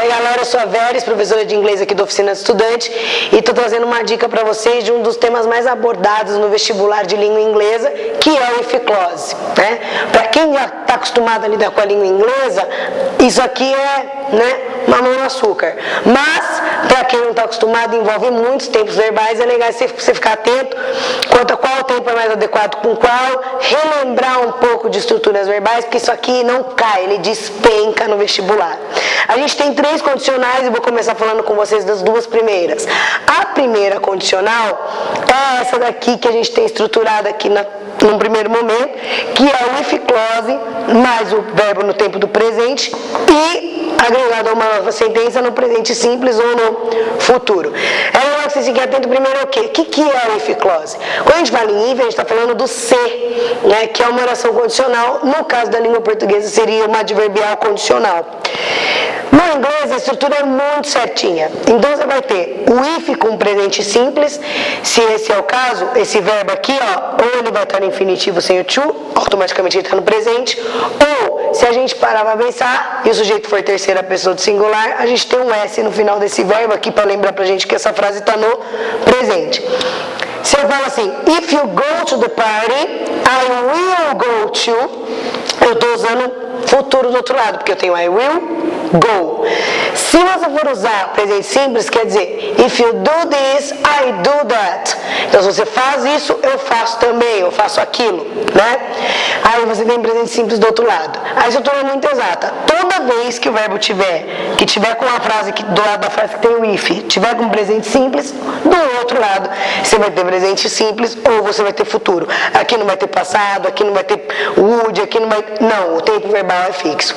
aí galera, eu sou a Veres, professora de inglês aqui da Oficina do Estudante, e estou trazendo uma dica para vocês de um dos temas mais abordados no vestibular de língua inglesa, que é o if clause, né? Para quem já está acostumado a lidar com a língua inglesa, isso aqui é, né, mamão no açúcar. Mas, para quem não está acostumado, envolve muitos tempos verbais, é legal você ficar atento quanto a qual tempo é mais adequado com qual, relembrar um pouco de estruturas verbais, porque isso aqui não cai, ele despenca no vestibular. A gente tem 3 condicionais e vou começar falando com vocês das 2 primeiras. A primeira condicional é essa daqui que a gente tem estruturada aqui num primeiro momento, que é o if clause mais o verbo no tempo do presente e agregado a uma nova sentença no presente simples ou no futuro. É legal que vocês fiquem atentos primeiro ao quê? O que é o if clause? Quando a gente fala em if, a gente está falando do ser, né, que é uma oração condicional. No caso da língua portuguesa seria uma adverbial condicional. No inglês a estrutura é muito certinha. Então você vai ter o if com presente simples, se esse é o caso, esse verbo aqui, ó, ou ele vai estar no infinitivo sem o to, automaticamente ele está no presente, ou se a gente parar para pensar e o sujeito for terceira pessoa do singular, a gente tem um S no final desse verbo aqui para lembrar pra gente que essa frase está no presente. Se eu falo assim, if you go to the party, I will go to, eu estou usando futuro do outro lado, porque eu tenho I will go. Se você for usar presente simples, quer dizer, if you do this, I do that. Então, se você faz isso, eu faço também, eu faço aquilo, né? Aí você tem presente simples do outro lado. A estrutura é muito exata. Toda vez que o verbo tiver com a frase que, do lado da frase que tem o if, tiver com presente simples, do outro lado você vai ter presente simples ou você vai ter futuro. Aqui não vai ter passado, aqui não vai ter would, aqui não vai... Não, o tempo verbal é fixo.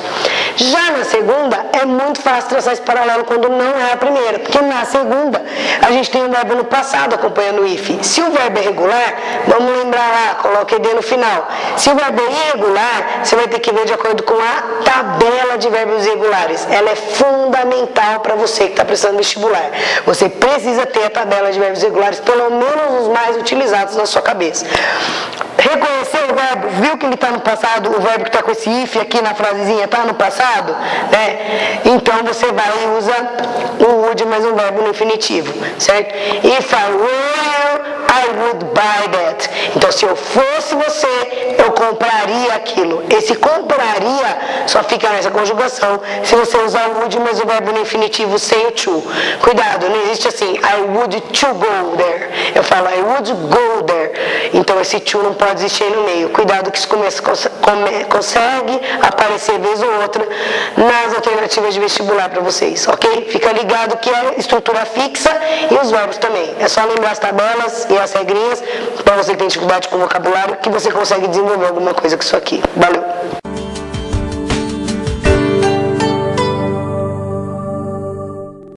Já na segunda, é muito fácil traçar esse paralelo quando não é a primeira, porque na segunda a gente tem o verbo no passado acompanhando o if. Se o verbo é regular, vamos lembrar lá, coloque D no final. Se o verbo é irregular, você vai ter que ver de acordo com a tabela de verbos irregulares. Ela é fundamental para você que está prestando vestibular. Você precisa ter a tabela de verbos irregulares, pelo menos os mais utilizados na sua cabeça. Reconhecer o verbo, viu que ele está no passado, o verbo que está com esse if aqui na frasezinha está no passado, né? Então você vai e usa o would mais um verbo no infinitivo, certo? If I were you, I would buy that. Então se eu fosse você, eu compraria aquilo. Esse compraria só fica nessa conjugação se você usar o would mais o verbo no infinitivo sem o to. Cuidado, não existe assim, I would to go there. Eu falo I would go there. Então esse to não pode existir aí no meio. Cuidado que isso consegue aparecer vez ou outra nas alternativas de vestibular para vocês, ok? Fica ligado que é estrutura fixa e os verbos também. É só lembrar as tabelas e as regrinhas para você que tem dificuldade com o vocabulário que você consegue desenvolver alguma coisa com isso aqui. Valeu!